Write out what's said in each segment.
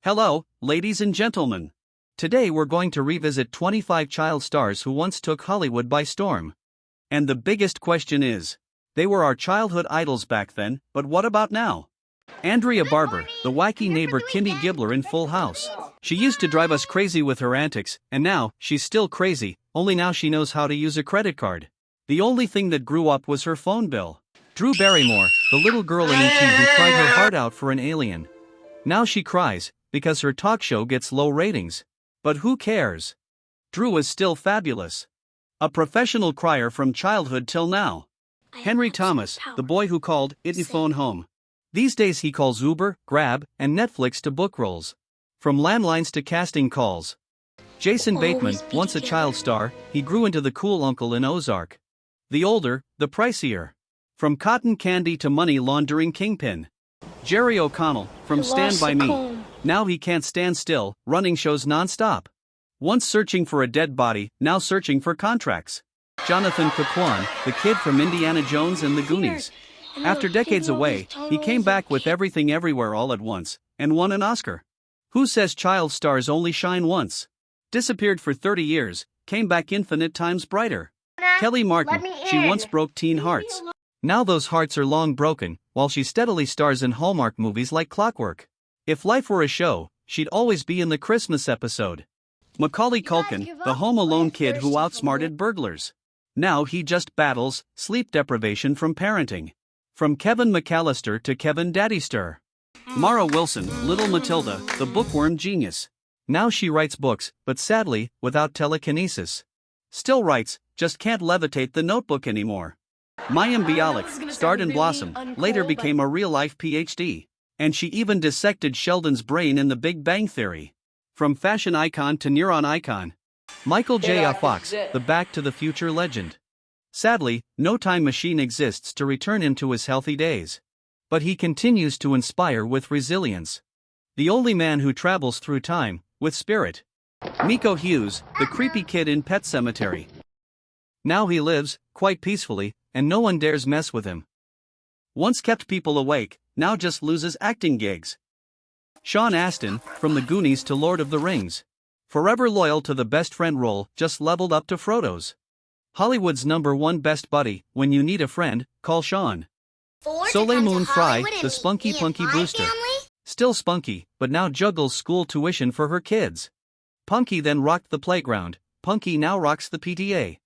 Hello, ladies and gentlemen. Today we're going to revisit 25 child stars who once took Hollywood by storm. And the biggest question is, they were our childhood idols back then, but what about now? Andrea Barber, the wacky neighbor Kimmy Gibbler in Full House. She used to drive us crazy with her antics, and now, she's still crazy, only now she knows how to use a credit card. The only thing that grew up was her phone bill. Drew Barrymore, the little girl in E.T. who cried her heart out for an alien. Now she cries, because her talk show gets low ratings. But who cares? Drew is still fabulous. A professional crier from childhood till now. Henry Thomas, the boy who called it phone home. These days he calls Uber, Grab, and Netflix to book roles. From landlines to casting calls. Jason Bateman, once a child star, he grew into the cool uncle in Ozark. The older, the pricier. From cotton candy to money laundering kingpin. Jerry O'Connell, from Stand By Me. Now he can't stand still, running shows non-stop. Once searching for a dead body, now searching for contracts. Jonathan Capwan, the kid from Indiana Jones and the Goonies. After decades away, he came back with Everything Everywhere All at Once, and won an Oscar. Who says child stars only shine once? Disappeared for 30 years, came back infinite times brighter. Kelly Martin, she once broke teen hearts. Now those hearts are long broken, while she steadily stars in Hallmark movies like Clockwork. If life were a show, she'd always be in the Christmas episode. Macaulay Culkin, the Home Alone kid who outsmarted burglars. Now he just battles sleep deprivation from parenting. From Kevin McAllister to Kevin Daddyster. Mara Wilson, Little Matilda, the bookworm genius. Now she writes books, but sadly, without telekinesis. Still writes, just can't levitate the notebook anymore. Mayim Bialik, starred in Blossom, later became a real-life PhD. And she even dissected Sheldon's brain in The Big Bang Theory. From fashion icon to neuron icon. Michael J. Fox, the Back to the Future legend. Sadly, no time machine exists to return him to his healthy days. But he continues to inspire with resilience. The only man who travels through time, with spirit. Miko Hughes, the creepy kid in Pet Sematary. Now he lives, quite peacefully, and no one dares mess with him. Once kept people awake, now just loses acting gigs. Sean Astin, from The Goonies to Lord of the Rings. Forever loyal to the best friend role, just leveled up to Frodo's. Hollywood's #1 best buddy, when you need a friend, call Sean. Soleil Moon Frye, the spunky punky Brewster. Still spunky, but now juggles school tuition for her kids. Punky then rocked the playground, Punky now rocks the PTA.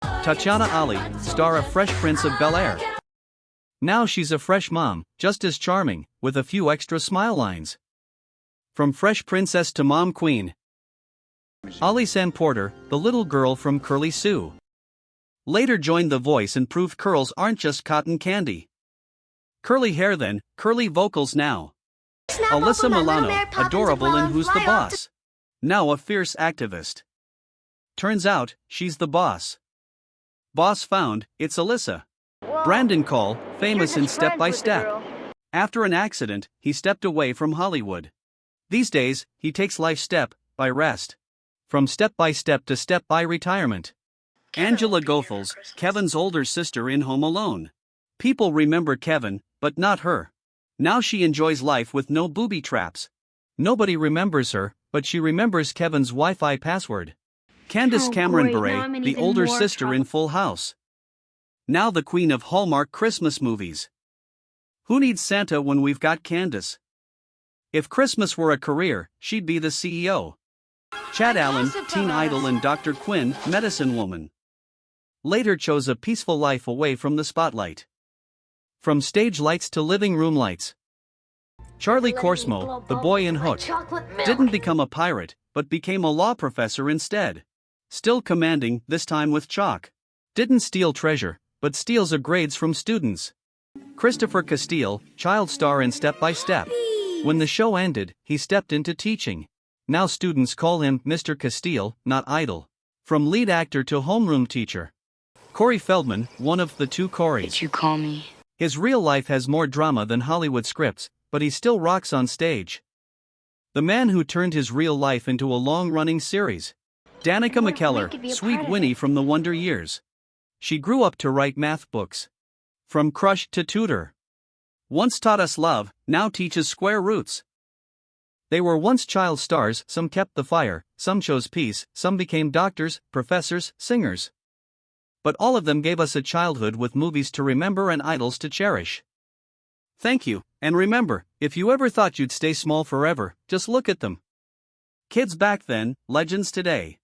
Tatiana Ali, star of Fresh Prince of Bel-Air. Now she's a fresh mom, just as charming, with a few extra smile lines. From Fresh Princess to Mom Queen. Alisan Porter, the little girl from Curly Sue. Later joined The Voice and proved curls aren't just cotton candy. Curly hair then, curly vocals now. Alyssa Milano, adorable in Who's the Boss? Now a fierce activist. Turns out, she's the boss. Boss found, it's Alyssa. Brandon Call, famous in Step by Step. After an accident, he stepped away from Hollywood. These days, he takes life step by rest. From step by step to step by retirement. Angela Goethals, Kevin's older sister in Home Alone. People remember Kevin, but not her. Now she enjoys life with no booby traps. Nobody remembers her, but she remembers Kevin's Wi-Fi password. Candace Cameron Bure, the older sister in Full House. Now the queen of Hallmark Christmas movies. Who needs Santa when we've got Candace? If Christmas were a career, she'd be the CEO. Chad Allen, teen idol and Dr. Quinn, medicine woman. Later chose a peaceful life away from the spotlight. From stage lights to living room lights. Charlie Corsmo, the boy in Hook. Didn't become a pirate, but became a law professor instead. Still commanding, this time with chalk. Didn't steal treasure, but steals her grades from students. Christopher Castile, child star in Step by Step. When the show ended, he stepped into teaching. Now students call him Mr. Castile, not Idol. From lead actor to homeroom teacher. Corey Feldman, one of the two Coreys. Did you call me? His real life has more drama than Hollywood scripts, but he still rocks on stage. The man who turned his real life into a long-running series. Danica McKellar, Sweet Winnie from The Wonder Years. She grew up to write math books. From crush to tutor. Once taught us love, now teaches square roots. They were once child stars, some kept the fire, some chose peace, some became doctors, professors, singers. But all of them gave us a childhood with movies to remember and idols to cherish. Thank you, and remember, if you ever thought you'd stay small forever, just look at them. Kids back then, legends today.